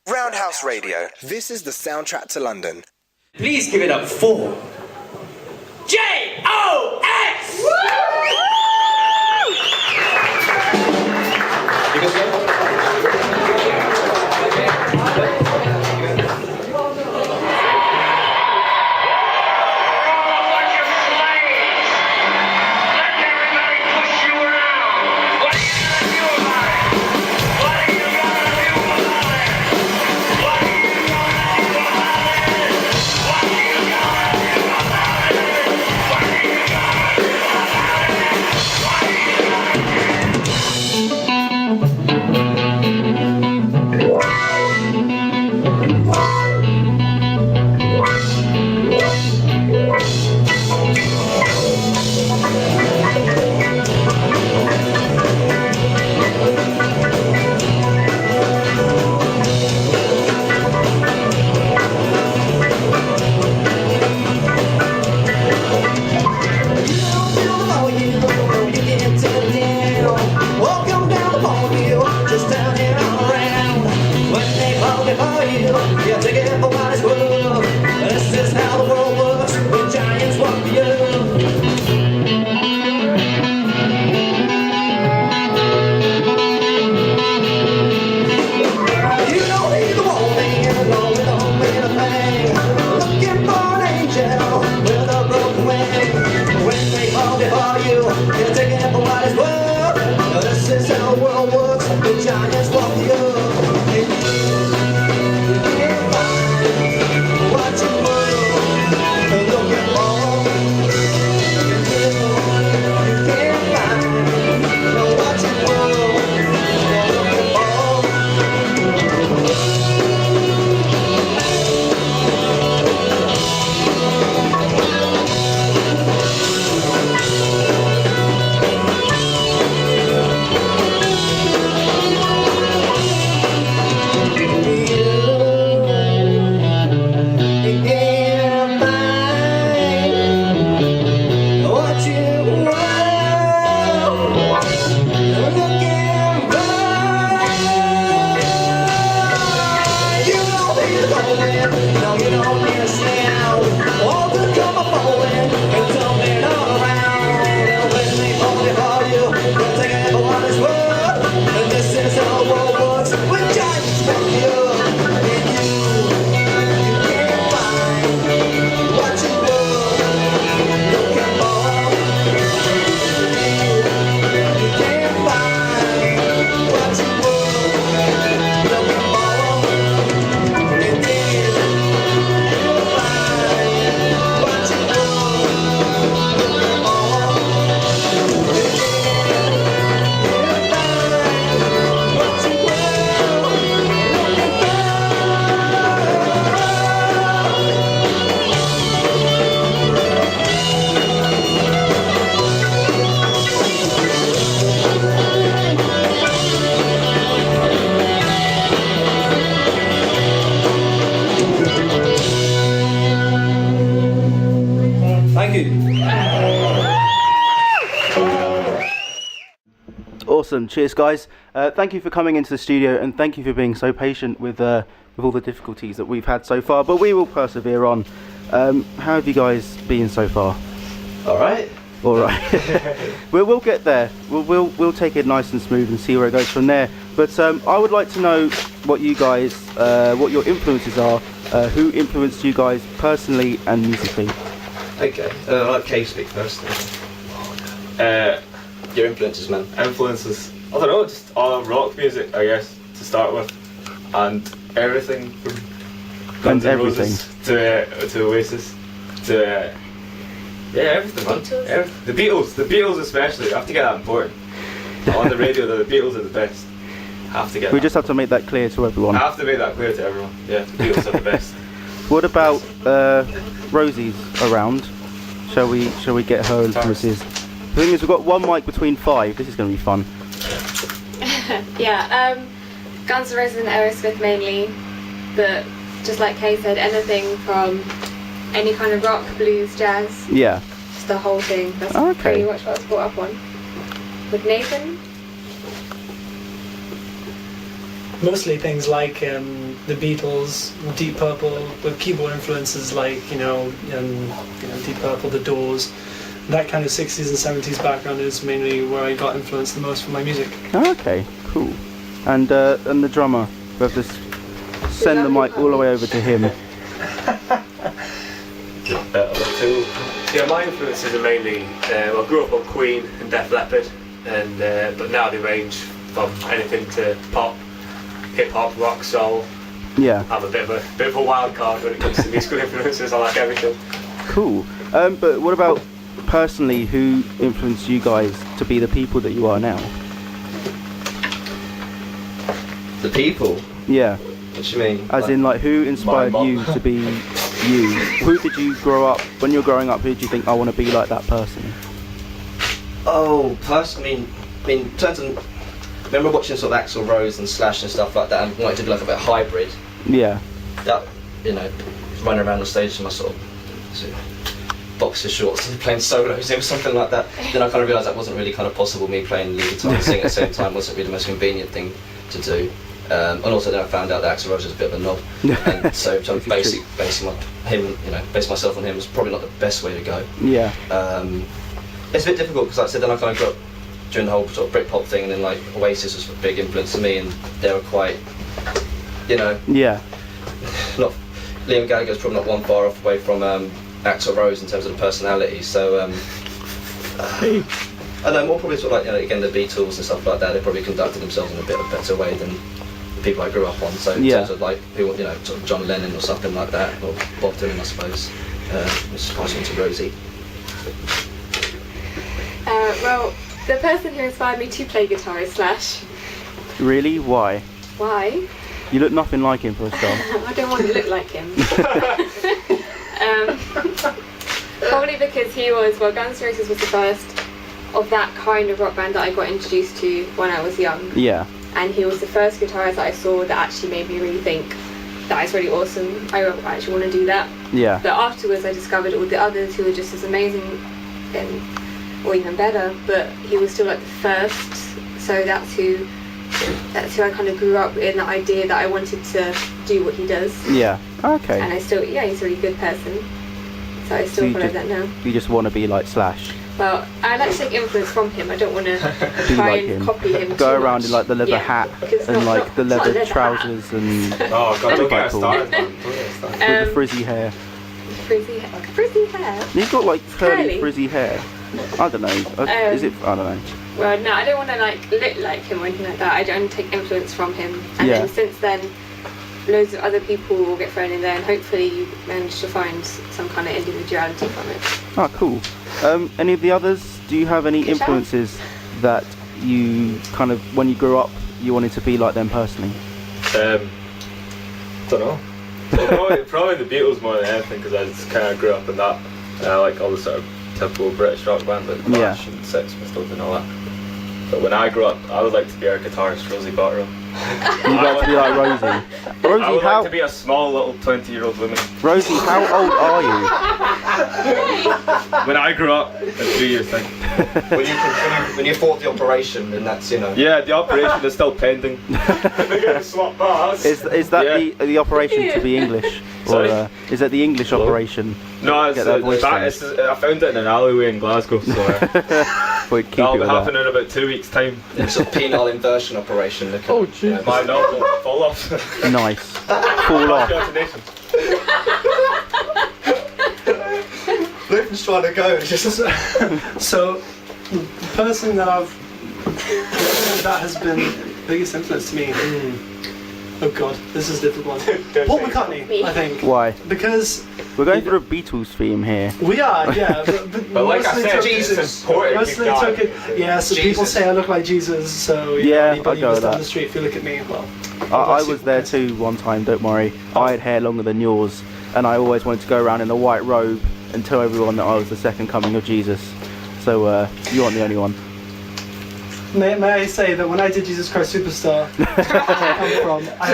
Roundhouse Radio. This is the soundtrack to London. Please give it up for J-O-X! Awesome, cheers guys. Thank you for coming into the studio and thank you for being so patient with all the difficulties that we've had so far, but we will persevere on. How have you guys been so far? Alright. We'll get there. We'll take it nice and smooth and see where it goes from there. But I would like to know what you guys, what your influences are, who influenced you guys personally and musically. Okay, I'll let Kay speak first. Your influences, man. Influences, I don't know, just all rock music, I guess, to start with, and everything from Guns N' Roses to Oasis to everything, man. The Beatles especially. I have to get that important. On the radio, the Beatles are the best. Have to get. We just have to make that clear to everyone. I have to make that clear to everyone. Yeah, the Beatles are the best. What about Rosie's around? Shall we get her influences? The thing is, we've got one mic between five. This is going to be fun. Yeah, Guns N' Roses and Aerosmith mainly, but just like Kay said, anything from any kind of rock, blues, jazz. Yeah. Just the whole thing. That's pretty much what I was brought up on. With Nathan? Mostly things like the Beatles, Deep Purple, with keyboard influences like Deep Purple, The Doors. That kind of 60s and 70s background is mainly where I got influenced the most from my music. Oh, okay, cool. And the drummer, we have to send the mic all the way over to him. Yeah, my influences are mainly, I grew up on Queen and Def Leppard, and but now they range from anything to pop, hip hop, rock, soul. Yeah. I'm a bit of a wild card when it comes to musical influences. I like everything. Cool. But what about personally, who influenced you guys to be the people that you are now? The people? Yeah. What do you mean? As in, like, who inspired you to be you? Who did you grow up, when you were growing up, who did you think, I want to be like that person? Oh, I mean, in terms of, I remember watching sort of Axl Rose and Slash and stuff like that, and wanted to be like a bit hybrid. Yeah. That, running around the stage in my sort of boxer shorts and playing solos or something like that. Then I kind of realised that wasn't really kind of possible. Me playing lead guitar and singing at the same time wasn't really the most convenient thing to do. And also then I found out that Axl Rose was a bit of a knob, and so basing myself on him was probably not the best way to go. Yeah. It's a bit difficult because, like I said, then I kind of grew up during the whole sort of Britpop thing, and then like Oasis was a big influence to me, and they were quite, Yeah. not Liam Gallagher's probably not one far off away from Axl Rose in terms of the personality. So I know more probably sort of like again the Beatles and stuff like that. They probably conducted themselves in a bit of a better way than the people I grew up on. So in terms of like who sort of John Lennon or something like that, or Bob Dylan I suppose. Just passing to Rosie. Well, the person who inspired me to play guitar is Slash. Really? Why? Why? You look nothing like him for a start. I don't want to look like him. Probably because Guns N' Roses was the first of that kind of rock band that I got introduced to when I was young. Yeah. And he was the first guitarist that I saw that actually made me really think that is really awesome. I actually want to do that. Yeah. But afterwards I discovered all the others who were just as amazing or even better, but he was still like the first, so that's who I kind of grew up in, the idea that I wanted to do what he does. Yeah. Okay. And he's a really good person, so I still follow that now. You just want to be like Slash? Well, I like to take influence from him. I don't want to try like and him. copy him. Go too around much. in like the leather hat and like the leather trousers and Oh god, don't get us started, man. with the frizzy hair. Frizzy hair. He's got like curly Curly? frizzy hair. I don't know. Is it? I don't know. Well, no, I don't want to like look like him or anything like that. I don't take influence from him. And Yeah. then since then, loads of other people will get thrown in there, and hopefully you manage to find some kind of individuality from it. Oh, cool. Any of the others? Do you have any influences that you kind of, when you grew up, you wanted to be like them personally? Don't know. Probably the Beatles more than anything, because I just kind of grew up in that. And I like all the sort of typical British rock band like Clash and Sex Pistols and all that. But when I grew up, I would like to be our guitarist, Rosie Botterill. You'd like to be like Rosie. I Rosie, would how? like to be a small little 20-year-old woman. Rosie, how old are you? When I grew up, a 3-year thing. when you fought the operation, then that's Yeah, the operation is still pending. They're going to swap bars. Is that the operation to be English, Sorry? or is that the English operation? No, Get that voice it's I found it in an alleyway in Glasgow, so We'd keep that'll it be with happening in about 2 weeks' time. It's a penile inversion operation. Oh, jeez. My knob will fall off. that. Nice. Fall off. Coordination. Luton's trying to go. It's just So, the person that has been the biggest influence to me. Oh god, this is a difficult one. Paul McCartney, I think. Why? Because We're going through a Beatles theme here. we are, yeah. But like I mostly said, took- it's important. Mostly you've took got it. Yeah, so people Jesus. say I look like Jesus. So Yeah, anybody I'd go who's with down that. the street, if you look at me, well. I was there too one time, don't worry. I had hair longer than yours, and I always wanted to go around in a white robe and tell everyone that I was the second coming of Jesus. So you aren't the only one. May I say that when I did Jesus Christ Superstar, I come from, I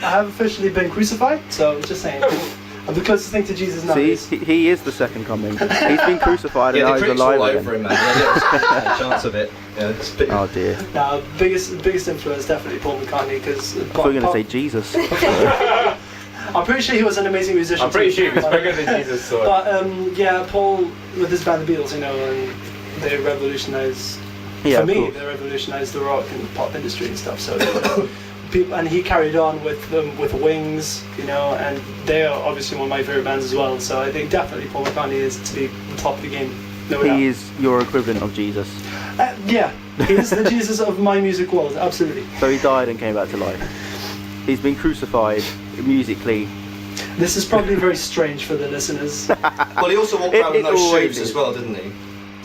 have officially been crucified. So just saying. I'm the closest thing to Jesus now. See, he is the second coming. He's been crucified and Yeah, now the he's critics all alive over again. him, man. Yeah, there's a chance of it. Yeah, it's a bit. Oh dear. Now, biggest influence definitely Paul McCartney because I thought you were going to say Jesus. I'm pretty sure he was an amazing musician. I'm pretty too. sure he was bigger than Jesus. So. But yeah, Paul with his band The Beatles, you know, and they revolutionised. Yeah, for of me, course. they revolutionised the rock and pop industry and stuff. So, people, and he carried on with them with Wings, you know, and they are obviously one of my favourite bands as well. So I think definitely Paul McCartney is to be the top of the game. No doubt. He is your equivalent of Jesus. Yeah, he is the Jesus of my music world. Absolutely. So he died and came back to life. He's been crucified musically. This is probably very strange for the listeners. Well, he also walked It- around with it those always shoes is. as well, didn't he?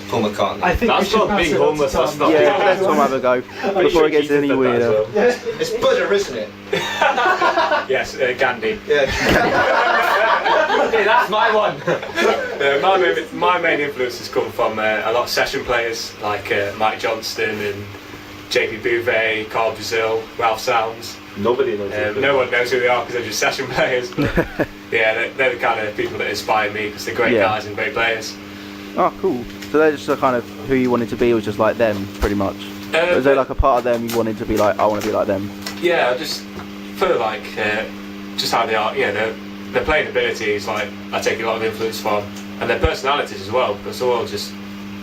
Paul McCartney. I think That's we should not pass being it on to homeless, Tom. that's not- Yeah, let Tom have a go before it gets any weirder. It's Buddha, isn't it? Yes, Gandhi. Yeah. Hey, that's my one. My main influences come from a lot of session players like Mike Johnston and JP Bouvet, Carl Brazil, Ralph Sounds. Nobody knows. No one knows who they are because they're just session players. But yeah, they're the kind of people that inspire me because they're great Yeah. guys and great players. Oh, cool. So they're just kind of who you wanted to be, was just like them, pretty much. Was there like a part of them you wanted to be like, I want to be like them? Yeah, I just feel like just how they are. Yeah, their playing ability is like I take a lot of influence from, and their personalities as well. Because they're all just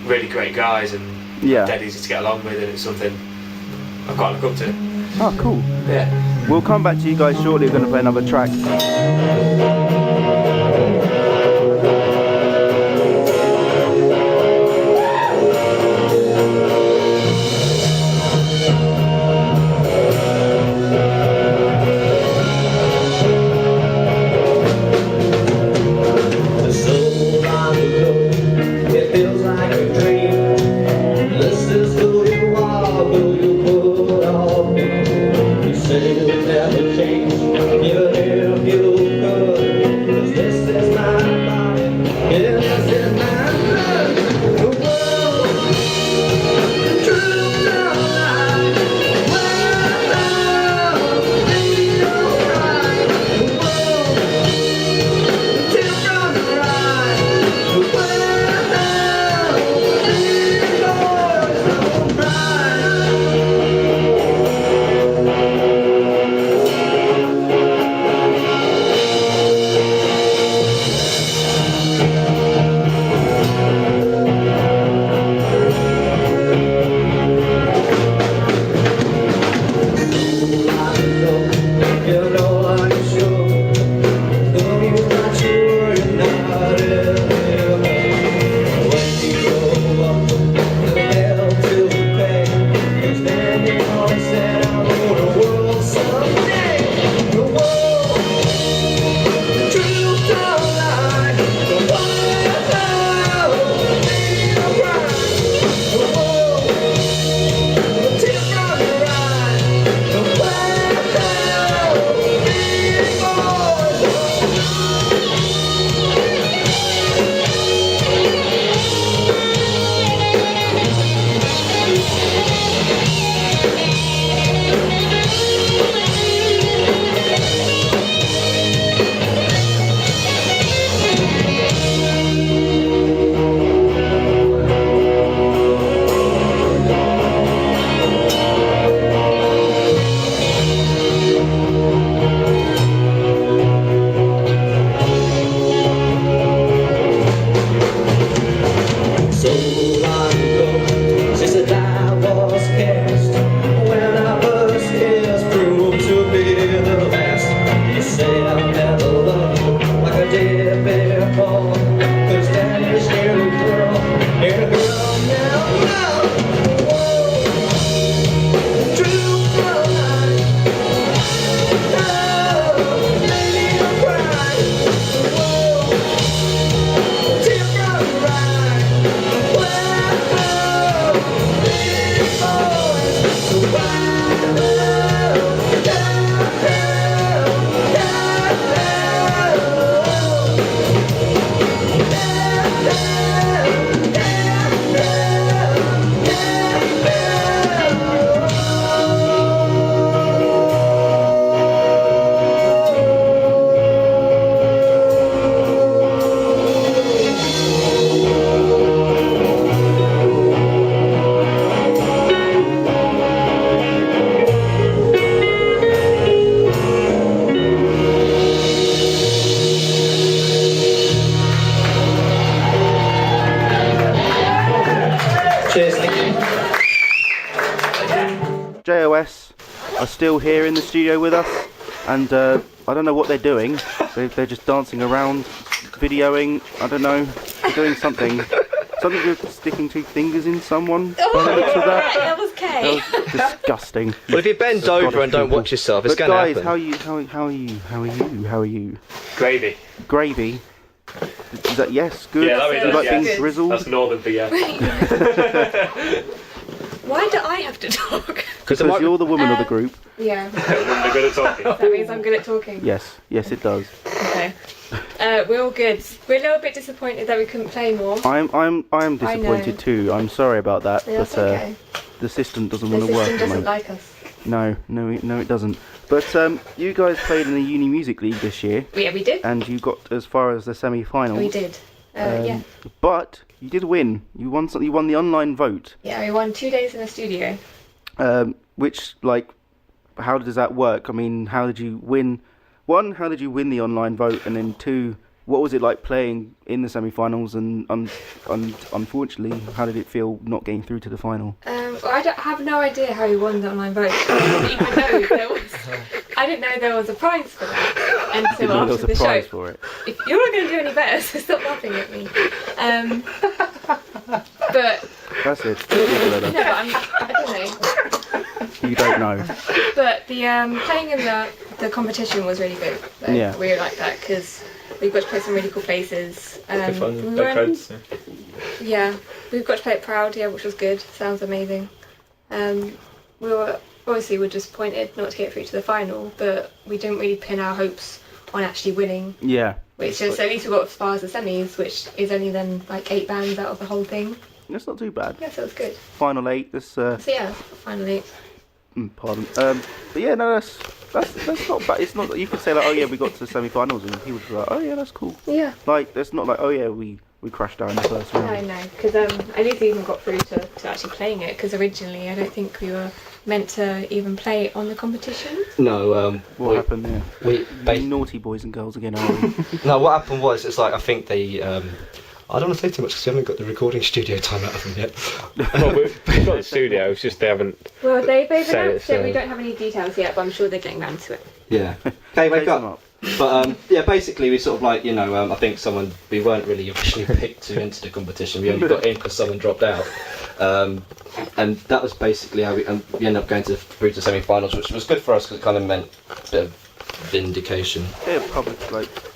really great guys and Yeah. dead easy to get along with, and it's something I quite look up to. Oh, cool. Yeah. We'll come back to you guys shortly. We're going to play another track. It feels like a dream. This is who you are, who you put on. You say you'll never change, even if you could. JOS are still here in the studio with us, and I don't know what they're doing. They're just dancing around, videoing. I don't know. They're doing something. Something with sticking 2 fingers in someone. Oh, that. that was Kay. That was disgusting. Well, if you bend Scottish over and don't people. watch yourself, it's But going to guys, happen. how are you? How are you? Gravy. Gravy. Is that yes? Good. Yeah, that You means like yes. being grizzled? That's northern for yeah. Why do I have to talk? Because you're the woman of the group. Yeah, They're good at talking. that means I'm good at talking. Yes, it does. Okay. We're all good. We're a little bit disappointed that we couldn't play more. I'm I disappointed know. too. I'm sorry about that, Yeah, that's but okay. the system doesn't The want to work. system at the doesn't moment. like us. No, it doesn't. But you guys played in the Uni Music League this year, Yeah, we did. and you got as far as the semi-finals. We did. Yeah. But you did win. You won something. You won the online vote. Yeah, we won 2 days in the studio. Which, like, how does that work? I mean, how did you win? 1, how did you win the online vote? And then 2, what was it like playing in the semi-finals? And unfortunately, how did it feel not getting through to the final? Well, I have no idea how we won the online vote. I didn't know there was a prize for that Didn't until know there after was a the prize show. for it. If you're not going to do any better, so stop laughing at me. But That's it. no, but I don't know. You don't know. But the playing in the competition was really good. Though. Yeah. We really liked that because we got to play some really cool places. Good fun. we Big weren't- crowds. Yeah, we got to play it proud, yeah, which was good. Sounds amazing. We were disappointed not to get through to the final, but we didn't really pin our hopes on actually winning. Yeah. Which is, at least we got as far as the semis, which is only then like 8 bands out of the whole thing. That's not too bad. Yeah, so it was good. Final 8. That's So yeah, finally. pardon. But yeah, no, that's not bad. It's not. You could say like, oh yeah, we got to the semi-finals, and people would be like, oh yeah, that's cool. Yeah. Like, it's not like, oh yeah, we crashed out in the first round. No, because at least we even got through to actually playing it, because originally I don't think we were meant to even play it on the competition. No, What happened there? we You naughty boys and girls again, are we? no, what happened was, it's like, I think they, I don't want to say too much because we haven't got the recording studio time out of them yet. No, we've got the studio, it's just they haven't. Well, they've So announced it, we it's, don't have any details yet, but I'm sure they're getting round to it. Yeah. Okay, wake Chase them up. But yeah, basically we sort of like, I think we weren't really officially picked to enter the competition. We only got in because someone dropped out. And that was basically how we ended up going through to semi-finals, which was good for us because it kind of meant a bit of vindication. Yeah,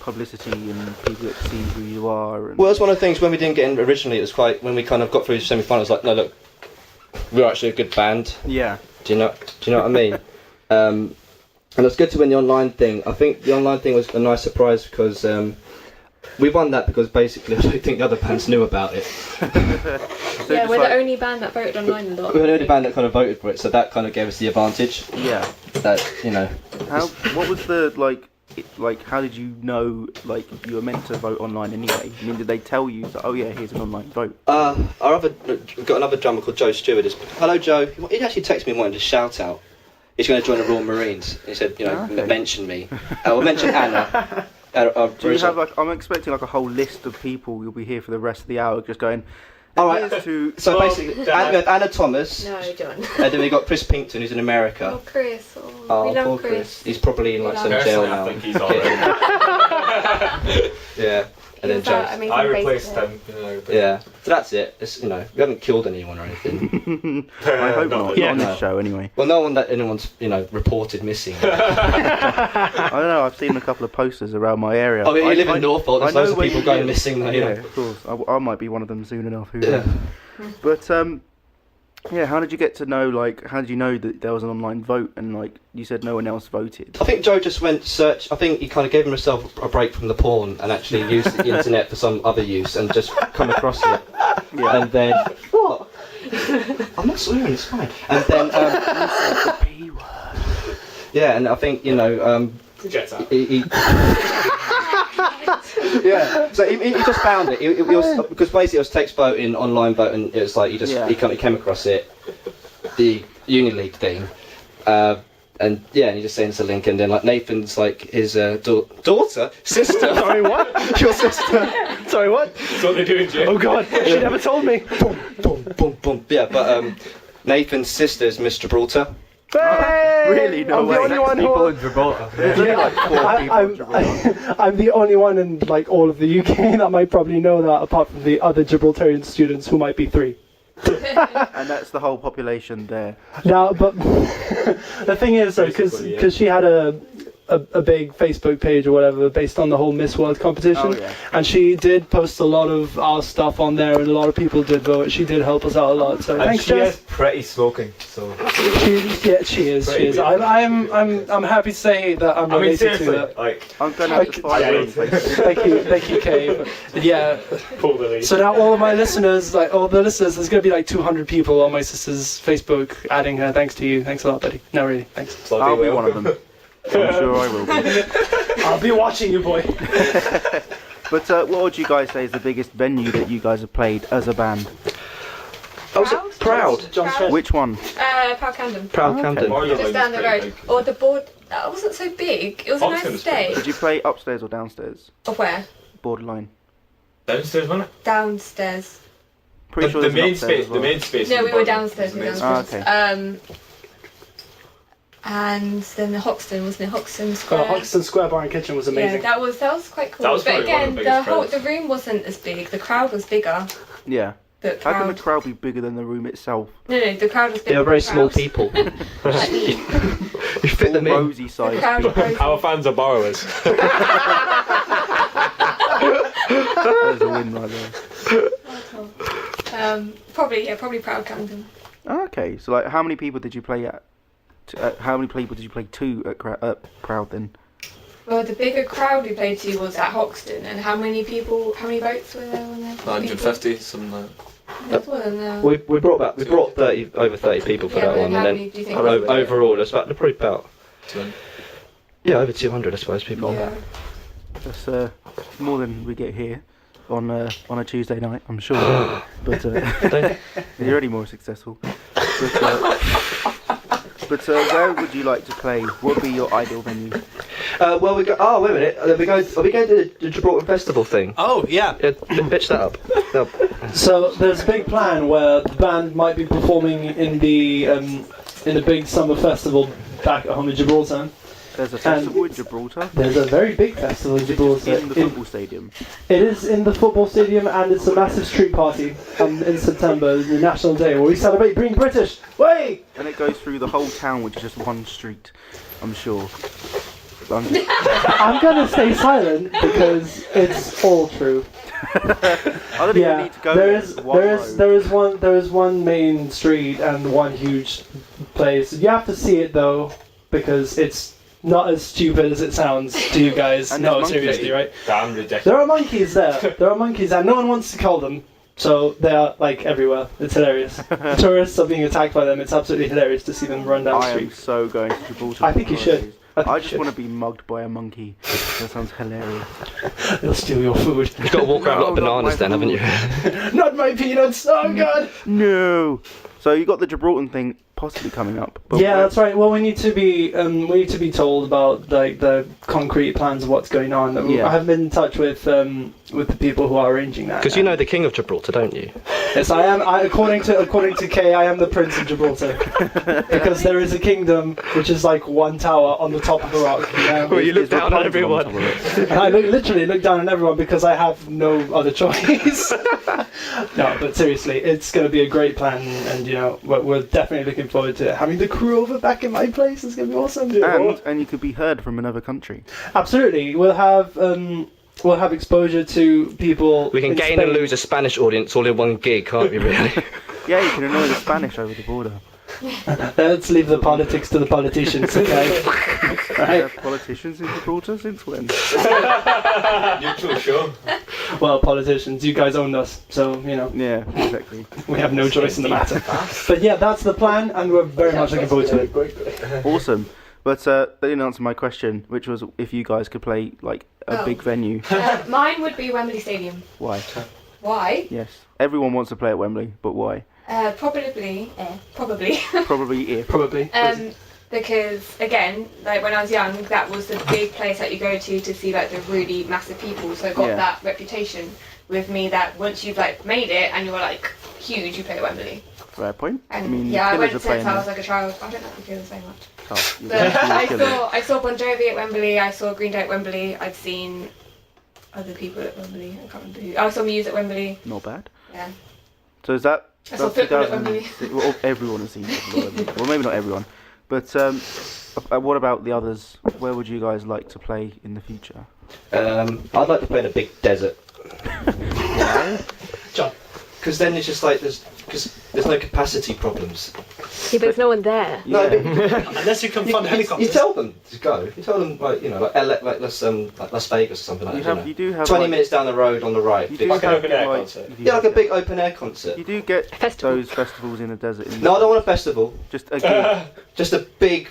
publicity and people that see who you are. And Well, that's one of the things when we didn't get in originally. It was quite when we kind of got through to semi-finals. Like, no, look, we're actually a good band. yeah. Do you know what I mean? And it's good to win the online thing. I think the online thing was a nice surprise because we won that because basically I don't think the other bands knew about it. So Yeah, just we're like- the only band that voted online a lot. We were the only band that kind of voted for it, so that kind of gave us the advantage. Yeah. That What was the like? How did you know like you were meant to vote online anyway? I mean, did they tell you that? Oh yeah, here's an online vote. we've got another drummer called Joe Stewart. Hello, Joe. He actually texted me and wanted to shout out. He's going to join the Royal Marines. He said, Okay. mention me. Or mention Anna. Do you have like? I'm expecting like a whole list of people. You'll be here for the rest of the hour, just going. All right. Here's to So basically, we have Anna Thomas. No, John. And then we got Chris Pinkton, who's in America. Oh, Chris. Oh, Oh, we love poor Chris. He's probably in like We some love jail Personally, now. I think he's already. Yeah. And He then was our Joe. amazing I bass replaced player. him. But Yeah. So that's it. It's, we haven't killed anyone or anything. I hope not. Not on No. this show anyway. Well, no one that anyone's reported missing. I don't know. I've seen a couple of posters around my area. Oh, you I- live I- in Norfolk. There's I know loads of where people you going live. missing there. Yeah, of course. I might be one of them soon enough. Who knows? Yeah. But yeah. How did you get to know? Like, how did you know that there was an online vote? And like, you said no one else voted. I think Joe just went search. I think he kind of gave himself a break from the porn and actually used the internet for some other use and just come across it. Yeah. And then what? I'm not swearing. It's fine. And then yeah, and I think Jets out. he yeah, so he just found it. It was because basically it was text voting, online voting. It was like he came across it, the Uni League thing, and he just sends a link, and then like Nathan's like his daughter, sister. Sorry, what? Your sister. Sorry, what? that's what they do in jail. Oh God, she never told me. Boom, boom, boom. Yeah, but Nathan's sister is Miss Gibraltar. Really? No I'm way. the only one People who. in Gibraltar. There's only like 4 people in Gibraltar. I'm the only one in like all of the UK that might probably know that, apart from the other Gibraltarian students who might be 3. And that's the whole population there. Now, but the thing is, because she had a big Facebook page or whatever based on the whole Miss World competition, Oh, yeah. and she did post a lot of our stuff on there, and a lot of people did vote. She did help us out a lot. So And thanks, she is Jess. pretty smoking, so. She is. She is. I'm happy to say that I'm I mean, related seriously, to that. like, I'm going to have to find her on Facebook. Thank you, Kay. But yeah. pull the lead. So now all of my listeners, there's going to be like 200 people on my sister's Facebook adding her. Thanks to you. Thanks a lot, buddy. No, really. Thanks. I'll be one of them. I'm sure I will be. I'll be watching you, boy. But what would you guys say is the biggest venue that you guys have played as a band? Proud. John Stress. Which one? Proud Camden. Proud Okay. Camden. Just down the road. Or the board. That wasn't so big. It was a nice Oxford was pretty day. Did you play upstairs or downstairs? Of where? Borderline. Downstairs, wasn't it? Downstairs. Pretty sure The there's an main upstairs space. as well. The main space. No, in we the were bottom downstairs. is the We were main downstairs. okay. And then the Hoxton, wasn't it? Hoxton Square. Hoxton Square Bar and Kitchen was Yeah, amazing. that was quite cool. That was but probably one of again, the the biggest the crowds. room wasn't as big. The crowd was bigger. Yeah. But How can the crowd. crowd be bigger than the room itself? No, the crowd was bigger. They are very than small the crowd. people. You fit All them in. rosy The sized crowd people. was Our fans are borrowers. There's a win right there. probably Proud Camden. Okay, so like, how many people did you play at? How many people did you play to at Proud then? Well, the bigger crowd we played to was at Hoxton, and how many votes were there on there? 150, something like that. That's more than that. We brought over 30 people for Yeah, that but one, how and many then do you think? overall, there's probably about 200. over 200, I suppose, people on Yeah. that. That's more than we get here on a Tuesday night, I'm sure. But you're already more successful. But where would you like to play? What would be your ideal venue? Well, we go. Oh, wait a minute. Are we going to the Gibraltar Festival thing? Oh, yeah. Pitch that up. No. So there's a big plan where the band might be performing in the big summer festival back at home in Gibraltar. There's a festival in Gibraltar. There's a very big festival in Gibraltar. In the football stadium. It is in the football stadium, and it's a massive street party in September, the National Day, where we celebrate being British. Way! And it goes through the whole town, which is just one street, I'm sure. I'm gonna stay silent because it's all true. I don't even need to go there there. is one main street and one huge place. You have to see it though, because it's not as stupid as it sounds to you guys. And No, there's monkeys. seriously, right? Damn ridiculous. There are monkeys there. There are monkeys, and no one wants to kill them. So they are like everywhere. It's hilarious. Tourists are being attacked by them. It's absolutely hilarious to see them run down the I am street. so going to Gibraltar. I think you should. I just want to be mugged by a monkey. That sounds hilarious. They'll steal your food. You've got to walk around a lot of No, not bananas my then, haven't you? Not my peanuts. Oh god. No. So you got the Gibraltar thing possibly coming up. But Yeah, where- that's right. Well, we need to be told about like the concrete plans of what's going on. Yeah. I have been in touch with the people who are arranging that. Because you know the King of Gibraltar, don't you? Yes, I am. According to Kay, I am the Prince of Gibraltar because there is a kingdom which is like one tower on the top of a rock. You know? Well, you look Is there down on plans on everyone. top of it? And I literally look down on everyone because I have no other choice. No, but seriously, it's going to be a great plan, and you know we're definitely looking forward to having the crew over back in my place. It's going to be awesome. And you could be heard from another country. Absolutely, we'll have exposure to people. We can in gain Spain. and lose a Spanish audience all in one gig, can't we, really? Yeah, you can annoy the Spanish over the border. Let's leave the politics to the politicians, okay? Right. Politicians in Gibraltar since when? Neutral show. Well, politicians, you guys own us, so you know Yeah, exactly. we have no choice in the matter. But yeah, that's the plan, and we're very much looking forward to it. Awesome. But they didn't answer my question, which was if you guys could play like a Oh. big venue. Mine would be Wembley Stadium. Why? Why? Yes. Everyone wants to play at Wembley, but why? Probably. Probably if. Probably. Because again, like when I was young, that was the big place that you go to see like the really massive people. So I got Yeah. that reputation with me that once you've like made it and you're like huge, you play at Wembley. Fair point. And I mean, yeah, I the went Killers are since playing I was there. like a child. I don't know if the Killers say much. Oh, you But can see the Killers. I saw Bon Jovi at Wembley. I saw Green Day at Wembley. I'd seen other people at Wembley. I can't remember who. I saw Muse at Wembley. Not bad. Yeah. So is that? I saw that's football at Wembley. 2006 well, everyone has seen football at Wembley. Well, maybe not everyone, but what about the others? Where would you guys like to play in the future? I'd like to play in a big desert. Why? John. Because then it's just like there's no capacity problems. Yeah, but there's no one there. No, Yeah. but Unless you can fund you helicopters. tell them to go. You tell them like like Las Vegas or something like You that. have, you do have 20 like, minutes down the road on the right. You Big- do Like an have open air like, concert. you do yeah, like a get- big open air concert. You do get Festival. those festivals in the desert. No, I don't want a festival. Just a gig. Just a big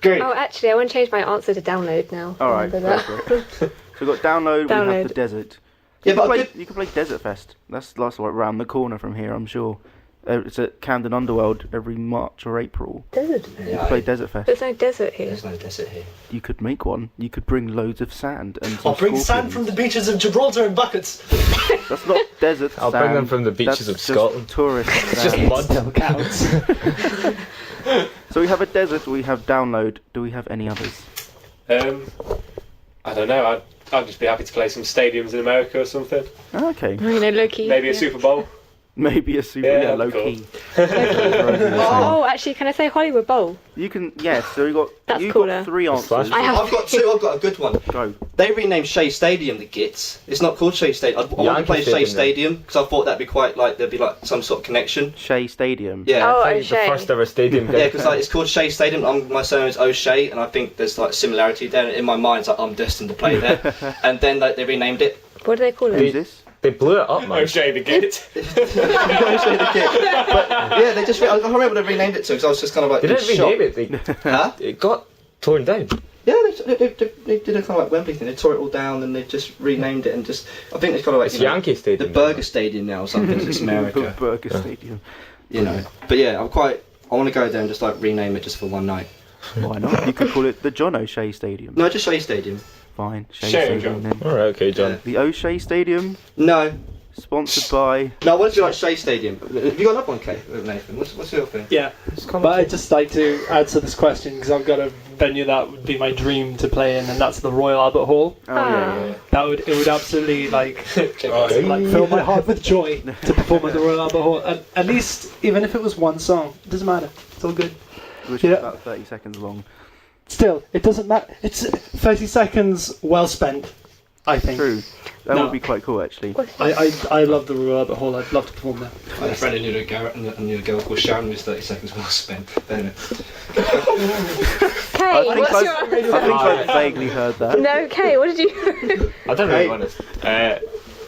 gig. Oh, actually, I want to change my answer to download now. All right. Remember that. go for it. So we've got download. We have Download. the desert. Yeah, You but can, I play, could- you can play Desert Fest. That's like round the corner from here, I'm sure. It's at Camden Underworld every March or April. Desert. You can play Desert Fest. There's no desert here. There's no desert here. You could make one. You could bring loads of sand and some I'll bring sand from scorpions. the beaches of Gibraltar in buckets. That's not desert I'll sand. bring them from the beaches That's of just Scotland. Tourist It's just sand. mud. Still counts. So we have a desert. We have download. Do we have any others? I don't know. I'd just be happy to play some stadiums in America or something. Okay. You know, low key. Maybe a yeah. Super Bowl. Maybe a super Yeah, low cool. key. Oh, actually, can I say Hollywood Bowl? You can. Yes. So you got. That's you cooler. got 3 answers. Flash. I have. I've got two. I've got a good one. Go. They renamed Shea Stadium the Gits. It's not called Shea Stadium. I want to Yankee play Shea Stadium, Stadium because I thought that'd be quite like there'd be like some sort of connection. Shea Stadium. Yeah. Oh, It's the O'Shea. first ever stadium. Yeah, because like, it's called Shea Stadium. My surname is O'Shea, and I think there's like similarity there. In my mind, it's like I'm destined to play there. And then like they renamed it. What do they call Who's it? this? They blew it up, man. O'Shea the Git. O'Shea the Kid. But yeah, they just. I can't remember what they renamed it to because I was just kind of like. They in didn't shock. rename it. Huh? It got torn down. Yeah, they did a kind of like Wembley thing. They tore it all down and they just renamed it and just. I think it's kind of like It's Yankee the Stadium. Burger Stadium now or something. 'cause it's America. Burger Stadium. You know. But yeah, I want to go there and just like rename it just for one night. Why not? You could call it the John O'Shea Stadium. No, just Shea Stadium. Fine. Shea Shea Stadium John. then. All right, okay, John. Yeah. The O'Shea Stadium, No, sponsored by. no. I want to do like Shea Stadium. Have you got another one, Kate? Nathan, what's your thing? Yeah, but I'd just like to answer this question because I've got a venue that would be my dream to play in, and that's the Royal Albert Hall. Oh yeah. It would absolutely like fill my heart with joy to perform at the Royal Albert Hall. And at least, even if it was one song, it doesn't matter. It's all good. Which Yeah. is about 30 seconds long. Still, it doesn't matter. It's 30 seconds well spent, I think. True. That No. would be quite cool actually. I love the Royal Albert Hall. I'd love to perform there. I had a friend who knew a girl called Sharon was 30 seconds well spent. Kay, what's I your think I've vaguely heard that. No, Kay, what did you... I don't really want to.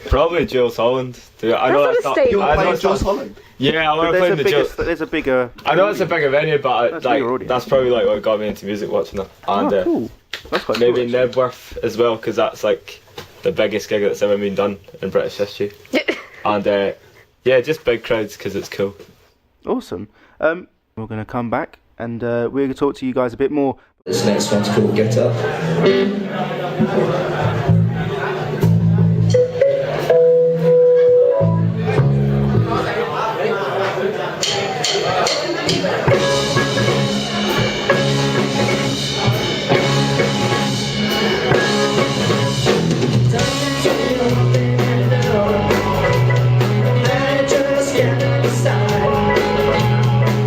Probably Jules Holland. I know That's that's not not. a You stadium. want I to know play it's Jules not. Holland? Yeah, I But want to play in the Jules. there's a bigger. I know it's a bigger venue, but That's bigger audience. that's probably like what got me into music watching it. And Oh, cool. That's quite maybe cool. actually. Nebworth as well, because that's like the biggest gig that's ever been done in British history. And yeah, just big crowds because it's cool. Awesome. We're going to come back and we're going to talk to you guys a bit more. This next one's called Get Up.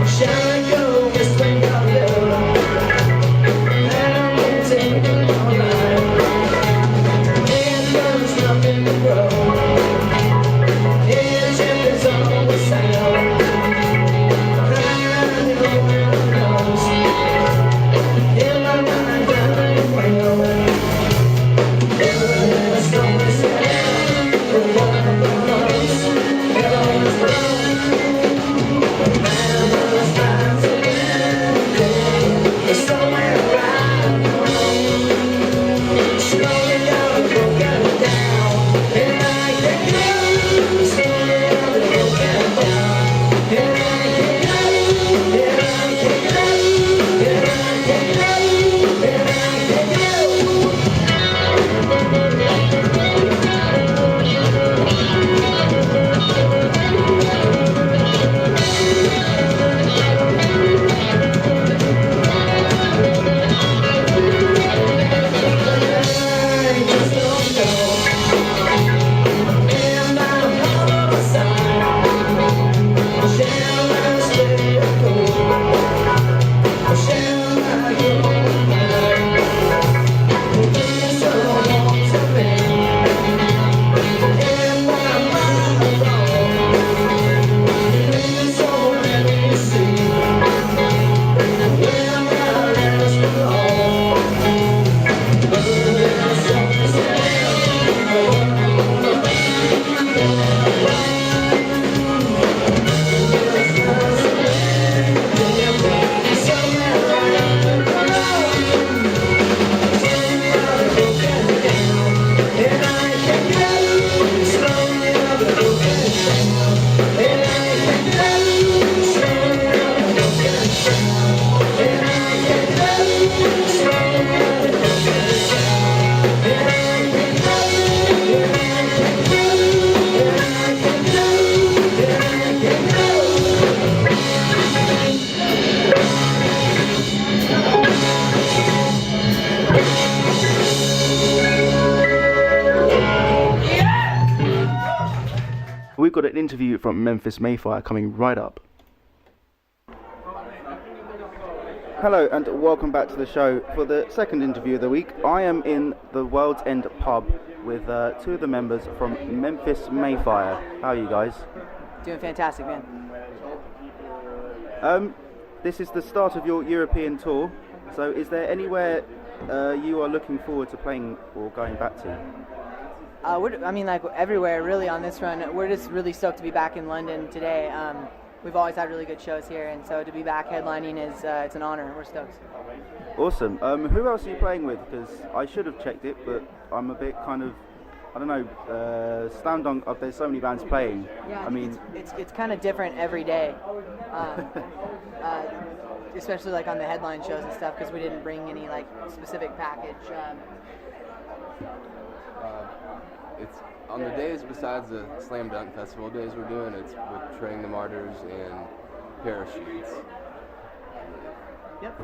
Shine your whistling color, and I'm got an interview from Memphis Mayfire coming right up. Hello and welcome back to the show. For the second interview of the week, I am in the World's End pub with two of the members from Memphis Mayfire. How are you guys? Doing fantastic, man. This is the start of your European tour, so is there anywhere you are looking forward to playing or going back to? Like everywhere really on this run. We're just really stoked to be back in London today. We've always had really good shows here, and so to be back headlining is it's an honor. We're stoked. Awesome. Who else are you playing with? Because I should have checked it, but I'm a bit kind of, I don't know, stand on. There's so many bands playing. Yeah, I mean, it's kind of different every day, especially like on the headline shows and stuff, because we didn't bring any like specific package. It's on the days besides the Slam Dunk Festival days we're doing. It's with Training the Martyrs and Parachutes. Yep.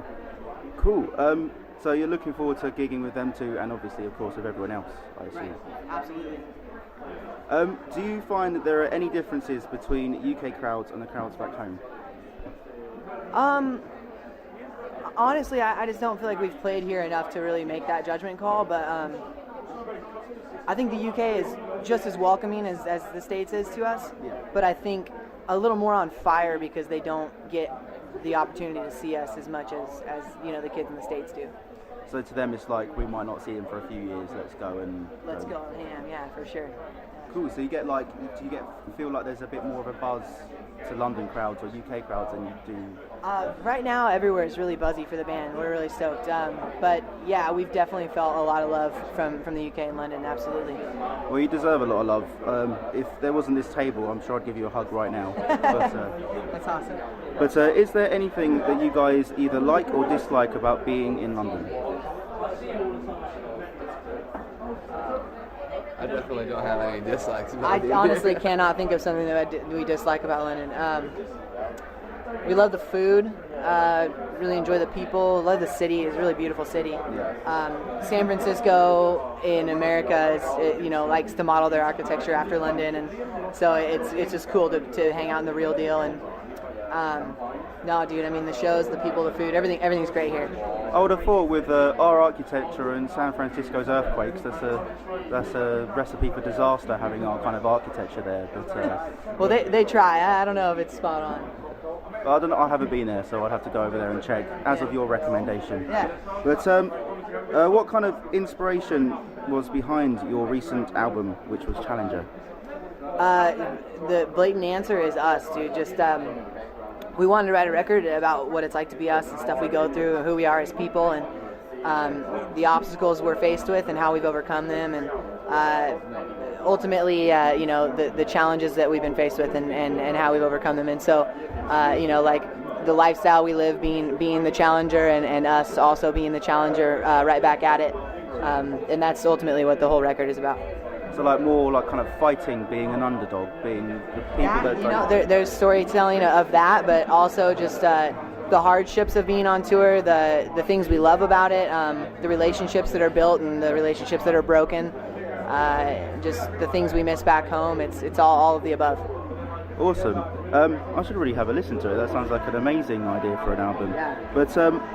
Cool. So you're looking forward to gigging with them too, and obviously, of course, with everyone else, I assume. Right. Absolutely. Do you find that there are any differences between UK crowds and the crowds back home? Honestly, I just don't feel like we've played here enough to really make that judgment call, but I think the UK is just as welcoming as the States is to us, but I think a little more on fire because they don't get the opportunity to see us as much as the kids in the States do. So to them it's like, we might not see them for a few years, let's go. Let's go, yeah, for sure. Cool, so do you feel like there's a bit more of a buzz to London crowds or UK crowds than you do? Right now, everywhere is really buzzy for the band. We're really stoked. But yeah, we've definitely felt a lot of love from the UK and London, absolutely. Well, you deserve a lot of love. If there wasn't this table, I'm sure I'd give you a hug right now. That's awesome. But is there anything that you guys either like or dislike about being in London? I definitely don't have any dislikes about it. I honestly cannot think of something that we dislike about London. We love the food, really enjoy the people, love the city. It's a really beautiful city. San Francisco in America likes to model their architecture after London, and so it's just cool to hang out in the real deal. And no, dude, I mean the shows, the people, the food, everything's great here. I would have thought with our architecture and San Francisco's earthquakes, that's a recipe for disaster having our kind of architecture there. But well, they try. I don't know if it's spot on. I don't know. I haven't been there, so I'd have to go over there and check as of your recommendation. Yeah. But what kind of inspiration was behind your recent album, which was Challenger? The blatant answer is us, dude. Just we wanted to write a record about what it's like to be us and stuff we go through, and who we are as people, and the obstacles we're faced with and how we've overcome them, and ultimately, the challenges that we've been faced with and how we've overcome them. And so, like the lifestyle we live, being the challenger, and us also being the challenger right back at it. And that's ultimately what the whole record is about. So like more like kind of fighting, being an underdog, being the people that... there's storytelling of that, but also just the hardships of being on tour, the things we love about it, the relationships that are built and the relationships that are broken, just the things we miss back home. It's all of the above. Awesome. I should really have a listen to it. That sounds like an amazing idea for an album. Yeah. But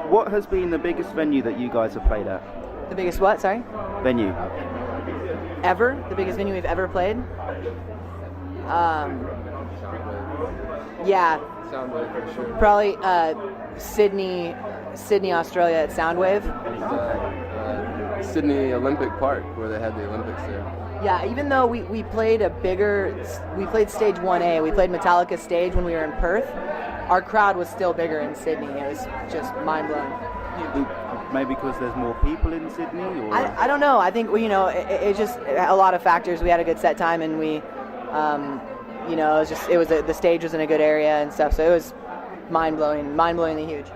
what has been the biggest venue that you guys have played at? The biggest what? Sorry? Venue. Ever? The biggest venue we've ever played? Yeah. Soundwave for sure. Probably Sydney, Australia at Soundwave. Sydney Olympic Park, where they had the Olympics there. Yeah, even though we played we played stage 1A, we played Metallica stage when we were in Perth, our crowd was still bigger in Sydney. It was just mind-blowing. Maybe because there's more people in Sydney? Or? I don't know. I think, it's just a lot of factors. We had a good set time, and we, the stage was in a good area and stuff, so it was mind-blowingly huge.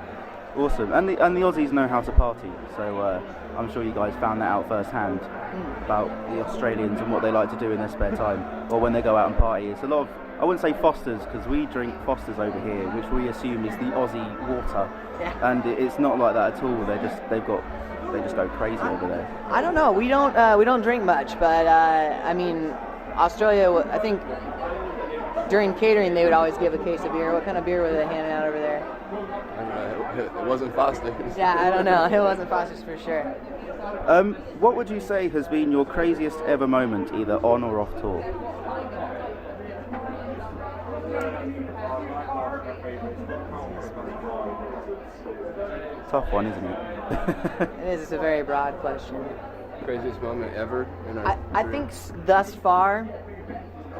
Awesome. And the Aussies know how to party, so I'm sure you guys found that out firsthand about the Australians and what they like to do in their spare time, or when they go out and party. It's a lot of, I wouldn't say Fosters, because we drink Fosters over here, which we assume is the Aussie water, and it's not like that at all. They just go crazy over there. I don't know. We don't drink much, but Australia. I think during catering, they would always give a case of beer. What kind of beer were they handing out over there? I don't know. It wasn't Foster's. Yeah, I don't know. It wasn't Foster's for sure. What would you say has been your craziest ever moment, either on or off tour? Tough one, isn't it? It is. It's a very broad question. Craziest moment ever? I think thus far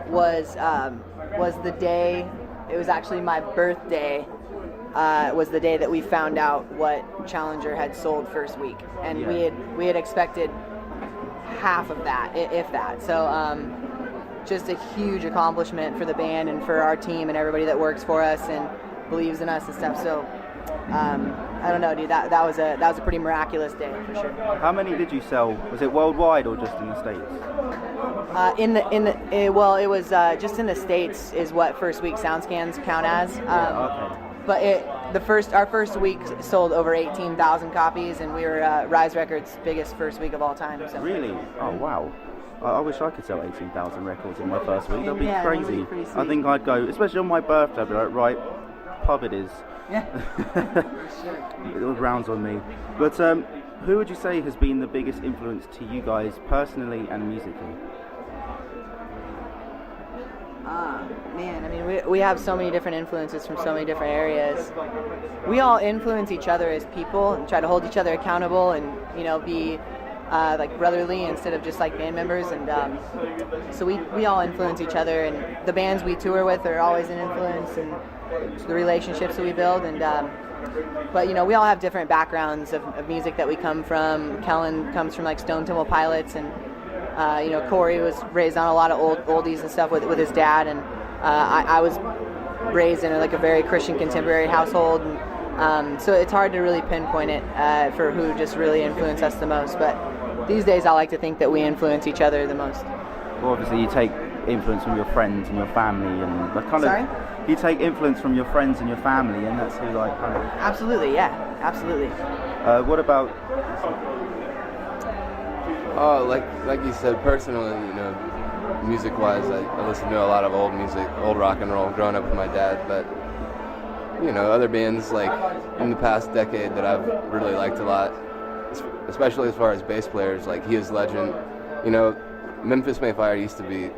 was the day. It was actually my birthday. Was the day that we found out what Challenger had sold first week, and we had expected half of that, if that. So just a huge accomplishment for the band and for our team and everybody that works for us and believes in us and stuff. So I don't know, dude. That was a pretty miraculous day for sure. How many did you sell? Was it worldwide or just in the States? It was just in the States is what first week SoundScans count as. Okay. But our first week sold over 18,000 copies, and we were Rise Records' biggest first week of all time. So. Really? Oh wow! I wish I could sell 18,000 records in my first week. That'd be crazy. That'd be pretty sweet. I think I'd go, especially on my birthday. I'd be like, right, pub it is. Yeah. It all rounds on me. But who would you say has been the biggest influence to you guys personally and musically? Man, I mean, we have so many different influences from so many different areas. We all influence each other as people and try to hold each other accountable and, be like brotherly instead of just like band members. And so we all influence each other, and the bands we tour with are always an influence, and the relationships that we build. And but we all have different backgrounds of music that we come from. Kellen comes from like Stone Temple Pilots, and Corey was raised on a lot of oldies and stuff with his dad, and I was raised in a very Christian contemporary household, and so it's hard to really pinpoint it for who just really influenced us the most. But these days I like to think that we influence each other the most. Well, obviously you take influence from your friends and your family, and the kind Sorry? of you take influence from your friends and your family, and that's who kind of. Absolutely, yeah, absolutely. What about? Oh, like you said, personally, music-wise, I listen to a lot of old music, old rock and roll, growing up with my dad. But other bands like in the past decade that I've really liked a lot, especially as far as bass players, like He Is Legend. Memphis Mayfire used to be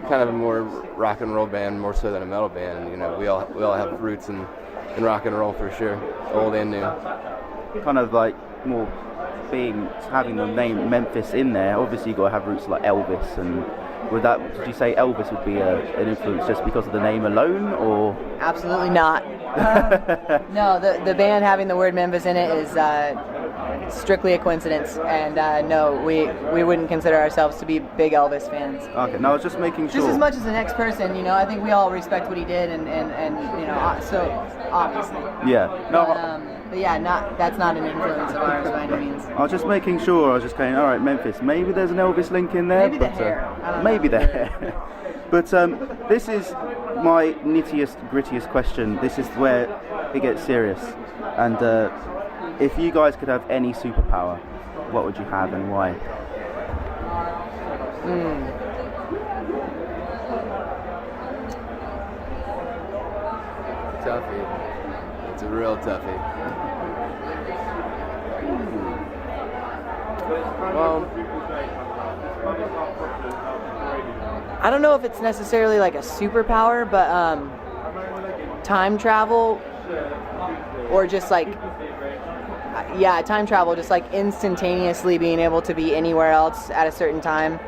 kind of a more rock and roll band, more so than a metal band. We all have roots in rock and roll for sure, old and new. Kind of like more having the name Memphis in there. Obviously, you got to have roots like Elvis, and did you say Elvis would be an influence just because of the name alone, or? Absolutely not. No, the band having the word Memphis in it is strictly a coincidence, and no, we wouldn't consider ourselves to be big Elvis fans. Okay, no, I was just making sure. Just as much as the next person, I think we all respect what he did, and so obviously. Yeah. No. But yeah, that's not an influence of ours by any means. I was just making sure. I was just going, all right, Memphis. Maybe there's an Elvis link in there. Maybe the hair. Maybe the hair. But this is my nittiest, grittiest question. This is where it gets serious. And if you guys could have any superpower, what would you have and why? Toughie. It's a real toughie. Well, I don't know if it's necessarily like a superpower, but time travel, or just like, time travel, just like instantaneously being able to be anywhere else at a certain time.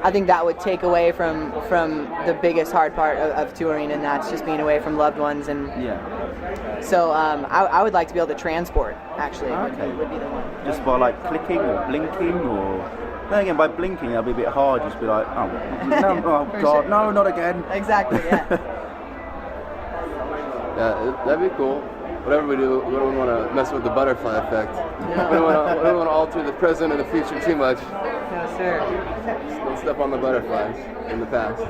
I think that would take away from the biggest hard part of touring, and that's just being away from loved ones. And so I would like to be able to transport, actually. Okay. Would be the one. Just by like clicking or blinking, or then again by blinking that'd be a bit hard. Just be like, oh no, oh god, sure. no, not again. Exactly. Yeah. Yeah, that'd be cool. Whatever we do, we don't want to mess with the butterfly effect. No. We don't want to alter the present and the future too much. No, sir. Don't step on the butterflies in the past.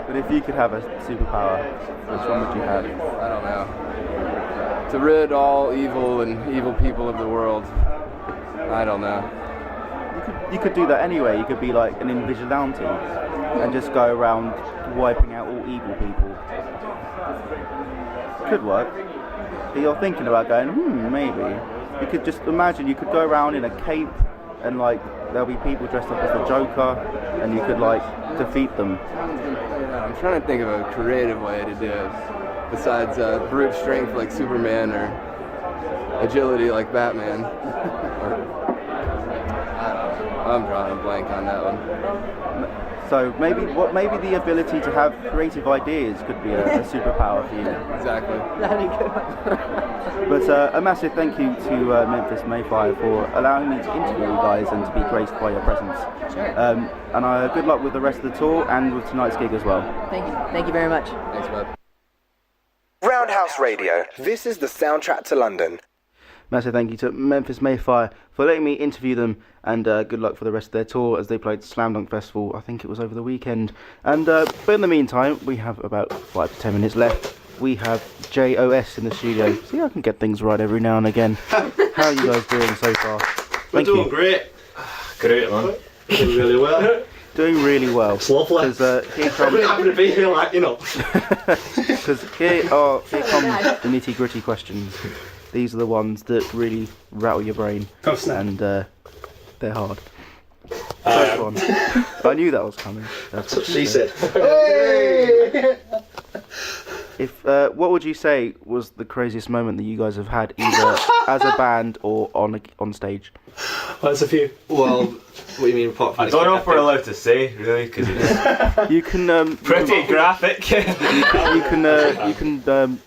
But if you could have a superpower, which one would you have? I don't know. To rid all evil and evil people of the world. I don't know. you could do that anyway. You could be like an invigilante and just go around wiping out all evil people. Could work. But you're thinking about going, maybe. You could just imagine you could go around in a cape and like there'll be people dressed up as the Joker and you could like defeat them. I'm trying to think of a creative way to do it besides brute strength like Superman or agility like Batman. I'm drawing a blank on that one. So maybe the ability to have creative ideas could be a superpower for you. Exactly. That'd be good. But a massive thank you to Memphis Mayfire for allowing me to interview you guys and to be graced by your presence. Sure. And good luck with the rest of the tour and with tonight's gig as well. Thank you very much. Thanks, bud. Roundhouse Radio. This is the soundtrack to London. Massive thank you to Memphis Mayfire for letting me interview them, and good luck for the rest of their tour as they played Slam Dunk Festival. I think it was over the weekend. And but in the meantime, we have about 5 to 10 minutes left. We have JOS in the studio. See, I can get things right every now and again. How are you guys doing so far? We're doing great. Great, man. Doing really well. Doing really well. It's lovely. Here I'm really happy to be here, like, you know. Because here come the nitty gritty questions. These are the ones that really rattle your brain. Oh, snap. And they're hard. First one. I knew that was coming. That's what she said. If what would you say was the craziest moment that you guys have had, either as a band or on stage? Well, there's a few. Well, what do you mean apart from I don't know if we're allowed to say, really, because it's You can pretty graphic. you can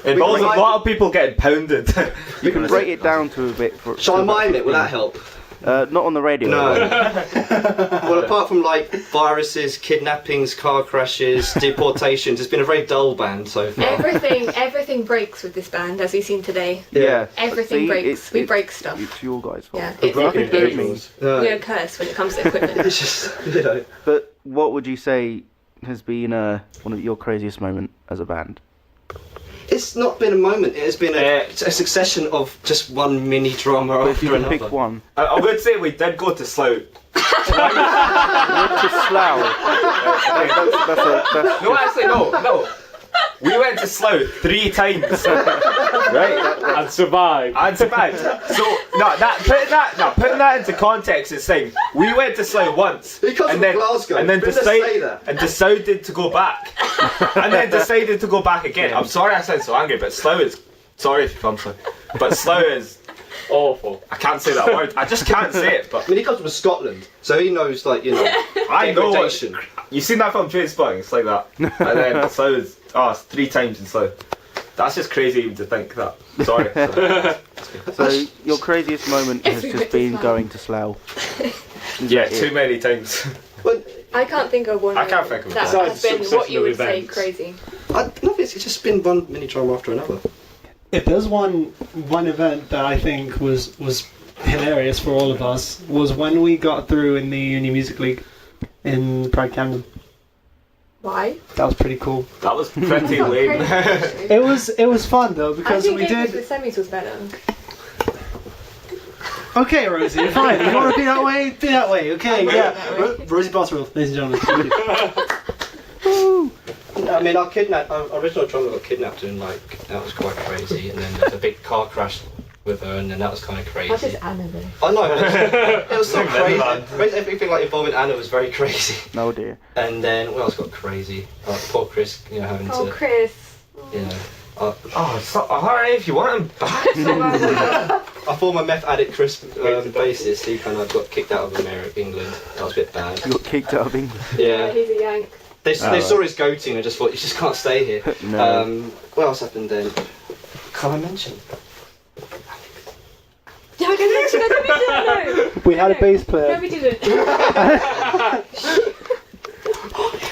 Involves a lot of people getting pounded. you can break it down to a bit. Shall I mime it? Will that help? Not on the radio. No. Well, apart from like viruses, kidnappings, car crashes, deportations, it's been a very dull band so far. Everything breaks with this band, as we've seen today. Yeah. Everything breaks. We break stuff. It's your guys' fault. Yeah, Nothing to do with me. we're cursed when it comes to equipment. It's just, you know. But what would you say has been one of your craziest moments as a band? It's not been a moment, it has been a succession of just one mini drama But if after you can another. pick one. I would say we did go to Slough. To Slough. That's No, actually, no. We went to Slough 3 times. Right? And survive. So, putting that into context is saying we went to Slough once. He comes from Glasgow. And then Didn't they say that? decided to go back. And then decided to go back again. I'm sorry I sound so angry, but Slough is, sorry if you come from, but Slough is awful. I can't say that word. I just can't say it. But I mean, he comes from Scotland, so he knows, like, you know, I know. degradation. You seen that film Trainspotting? It's like that. And then Slough is, it's 3 times in Slough. That's just crazy even to think that. Sorry. So your craziest moment has just been going to Slough. Yeah, too many times. Well, I can't think of one. I can't think of that one. has been what you would say Events. crazy. no, it's just been one mini drama after another. If there's one event that I think was hilarious for all of us, was when we got through in the Uni Music League in Pride Camden. Why? That was pretty cool. That was pretty lame. It was fun though, because we the did. semis was better. Okay, Rosie, fine. You want to be that way? Be that way. Okay, yeah. Rosie Boswell, ladies and gentlemen. I mean, our original drummer got kidnapped and like that was quite crazy, and then there was a big car crash with her, and then that was kind of crazy. What is Anna though? I know, it was so crazy. Everything like involving Anna was very crazy. No dear. And then what else got crazy? Poor Chris, you know, having to, Chris. you know. Alright, if you want him back. Our former meth addict Chris, bassist, he kind of got kicked out of England. That was a bit bad. You got kicked out of England. Yeah. He's a Yank. They saw his goatee and I just thought, you just can't stay here. No. What else happened then? Can I mention? Yeah, I don't know. We had a bass player. No, we didn't.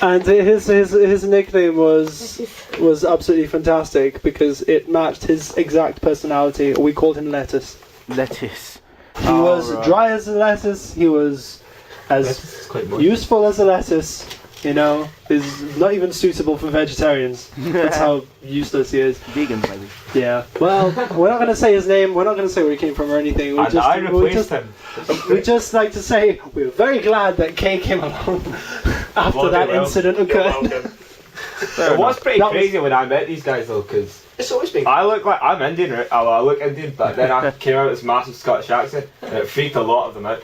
And his nickname was absolutely fantastic because it matched his exact personality. We called him Lettuce. Lettuce. He was dry as a lettuce. He was as useful as a lettuce, You know, is not even suitable for vegetarians. That's how useless he is. Vegans, maybe. Yeah. Well, we're not going to say his name. We're not going to say where he came from or anything. I replaced him. We just like to say we were very glad that Kay came along after that incident occurred. It was pretty crazy when I met these guys though, because It's always been. I look like I'm Indian, right? Oh, I look Indian, but then I came out with this massive Scottish accent, and it freaked a lot of them out.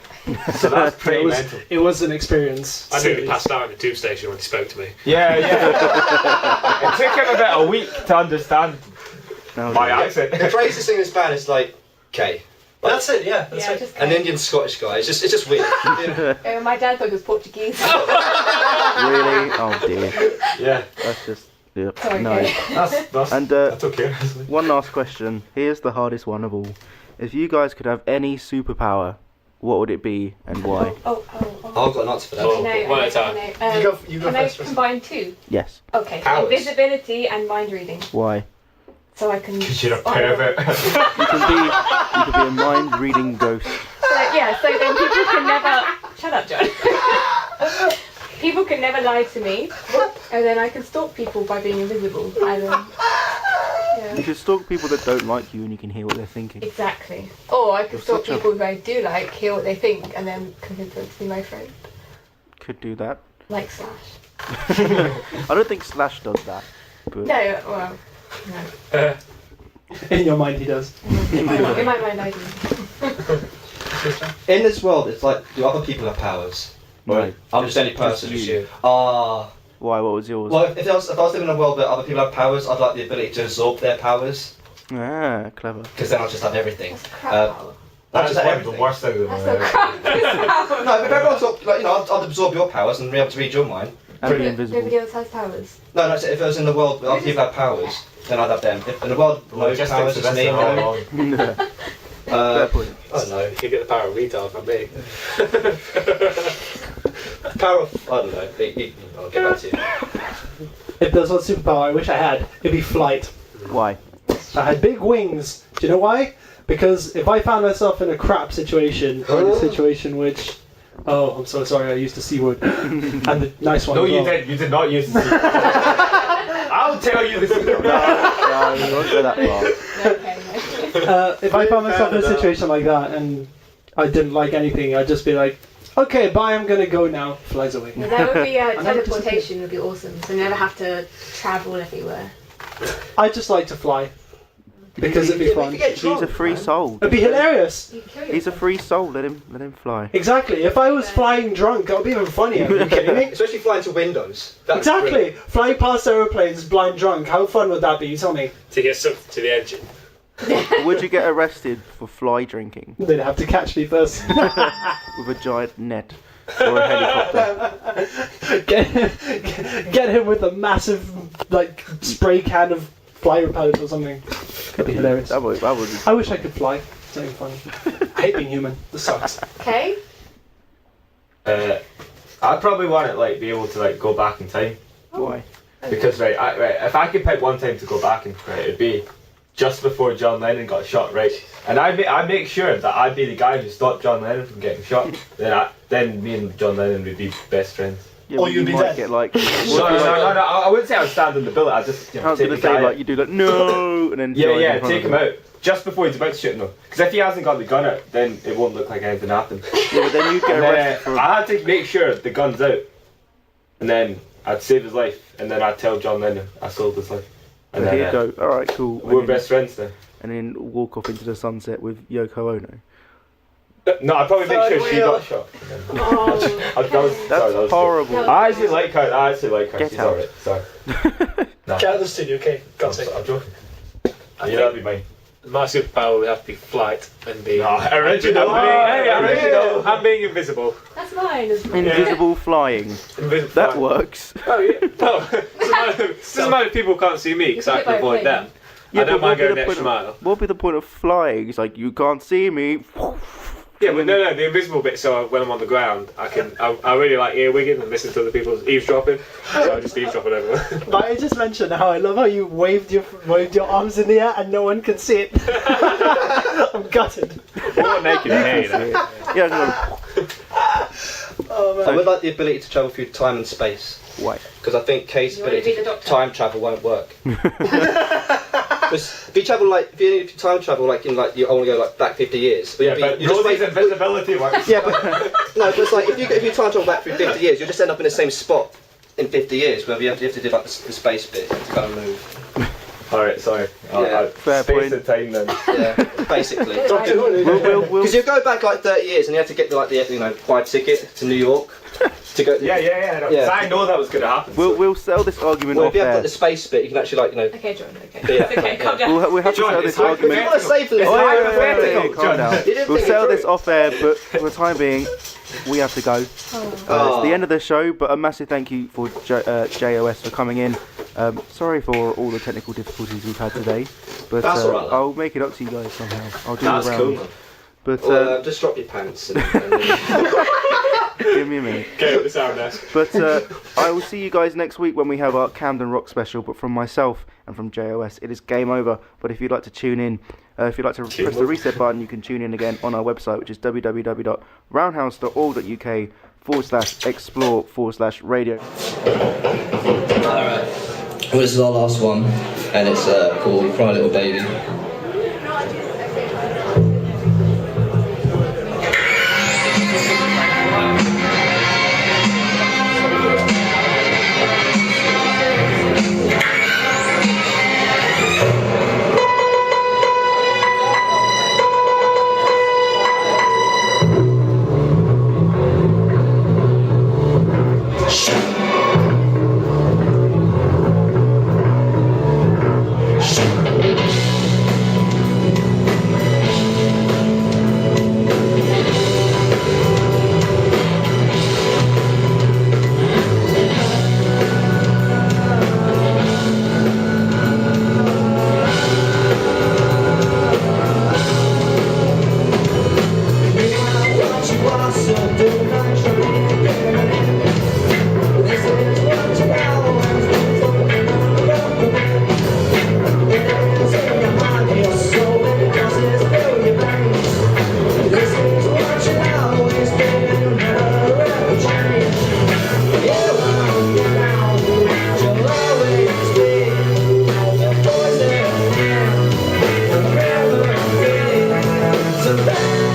So that's pretty mental. It was an experience. I nearly passed out in the tube station when he spoke to me. Yeah. It took him about a week to understand my accent. The craziest thing in this band is like Kay. That's it, yeah. Yeah, just An Indian Scottish guy. It's just weird. my dad thought he was Portuguese. Really? Oh dear. Yeah. That's just. Yep. Sorry, No. Kay. That's okay. One last question. Here's the hardest one of all. If you guys could have any superpower, what would it be and why? I've got an answer for that. Oh. No, One at a time. no. You go Can I first. combine two? Yes. Okay. Powers. Invisibility and mind reading. Why? So I can. Because you're a pervert. You can be a mind reading ghost. So, yeah, so then people can never. Shut up, John. People can never lie to me, and then I can stalk people by being invisible. You can stalk people that don't like you and you can hear what they're thinking. Exactly. Or I can stalk such a- people who I do like, hear what they think, and then convince them to be my friend. Could do that. Like Slash. I don't think Slash does that. But No, well, no. In your mind, he does. In my mind, I do. In this world, it's like, do other people have powers? No. I'm just any person. Just you. Ah. Why? What was yours? Well, if I was living in a world where other people have powers, I'd like the ability to absorb their powers, Ah, clever. because then I'll just have everything. That's crap power. That's just one of everything. the worst things in the That's world. so crap. No, but if everyone's like, I'd absorb your powers and be able to read your mind. Pretty invisible. Nobody else has powers. No, if I was in the world where other people have powers, then I'd have them. If in the world no Logistics powers, of it's this me. are all wrong. Fair point. I don't know. You get the power of retard from me. Power of, I don't know. I'll get back to you. If there's one superpower I wish I had, it'd be flight. Why? I had big wings. Do you know why? Because if I found myself in a crap situation, or in a situation which... Oh, I'm so sorry, I used the C word. And the nice one No, as you well. did. You did not use the secret. I'll tell you the secret. No, you won't go that far. Okay. If I found myself in a situation like that and I didn't like anything, I'd just be like, okay, bye, I'm gonna go now. Flies away. No, that would be never teleportation would be awesome. So never have to travel everywhere. I'd just like to fly. Because it'd be fun. He's a free soul. It'd be hilarious. You kill He's a yourself. free soul. Let him fly. Exactly. If I was flying drunk, that would be even funnier. Are you kidding me? Especially flying to windows. That's Exactly. brilliant. Flying past aeroplanes blind drunk. How fun would that be? You tell me. To get sucked to the engine. Would you get arrested for fly drinking They'd have to catch me first. with a giant net or a helicopter? Get him with a massive like spray can of fly repellent or something. Could be hilarious. That would. I wish I could fly. Something funny. I hate being human. This sucks. Okay. I'd probably want to like be able to like go back in time, Why? because if I could pick one time to go back in, it'd be just before John Lennon got shot, right? And I'd make sure that I'd be the guy who stopped John Lennon from getting shot. Then me and John Lennon would be best friends. Yeah, but you'd you be might dead. get like. No, I wouldn't say I'd stand in the bullet. I'd just I was take gonna the guy say out. like you do like no, and then throw it in front take of him out just before he's about to shoot him though. Because if he hasn't got the gun out, then it won't look like anything happened. Yeah, but then you get And arrested for. I had to make sure the gun's out, and then I'd save his life, and then I'd tell John Lennon I sold his life. And So then, here you go. All right, cool. We're And then- best friends now. And then walk off into the sunset with Yoko Ono. No, I'd probably make sure she got shot. Oh, That's horrible. No. I actually like her. Get She's out. alright. Sorry. No, Get out of the studio, okay? God's sake. I'm joking. I Yeah, that'd be mine. My superpower would have to be flight and being Original. I'm being invisible. that's mine. Isn't it? Invisible flying. Invisible That flying. works. Oh yeah. Well, doesn't matter if people can't see me because I can avoid them. I don't mind going the extra mile. What would be the point of flying? It's like you can't see me. Yeah, but no, the invisible bit. So when I'm on the ground, I really like earwigging and listening to other people's eavesdropping. So I just eavesdrop on everyone. But I just mentioned how I love how you waved your arms in the air and no one can see it. I'm gutted. More naked hey, Yeah, no. Oh man. I would like the ability to travel through time and space. Why? Because I think Kate's You wanna be ability the to doctor? time travel won't work. Because if you time travel like in like you only go like back 50 years. Yeah, but Rosie's invisibility works. Yeah, but no, but it's like if you time travel back through 50 years, you'll just end up in the same spot in 50 years. Where you have to do like the space bit to kind of move. Alright, sorry. Yeah. Fair Space point. and time then. Yeah, basically. We'll Because you go back like 30 years and you have to get buy a ticket to New York to go. Yeah. Yeah. I know that was going to happen. we'll sell this argument Well, off if you have air. got the space bit, you can actually Okay, John. Okay. Yeah. It's okay. Calm down. We'll have to John, sell this it's argument. If you want to save them, It's Oh, yeah, hypothetical, calm John. down. You didn't We'll think sell it this through. off air, but for the time being, we have to go. It's the end of the show, but a massive thank you for JOS for coming in. Sorry for all the technical difficulties we've had today, but That's all right, I'll make it up to you guys somehow. I'll do That's the round. cool, man. But Or just drop your pants. And give me a minute. Get out the sound desk. But I will see you guys next week when we have our Camden Rock special. But from myself and from JOS, it is game over. But if you'd like to tune in, if you'd like to press the reset button, you can tune in again on our website, which is www.roundhouse.org.uk/explore/radio. Alright. Well, this is our last one, and it's called Cry Little Baby. So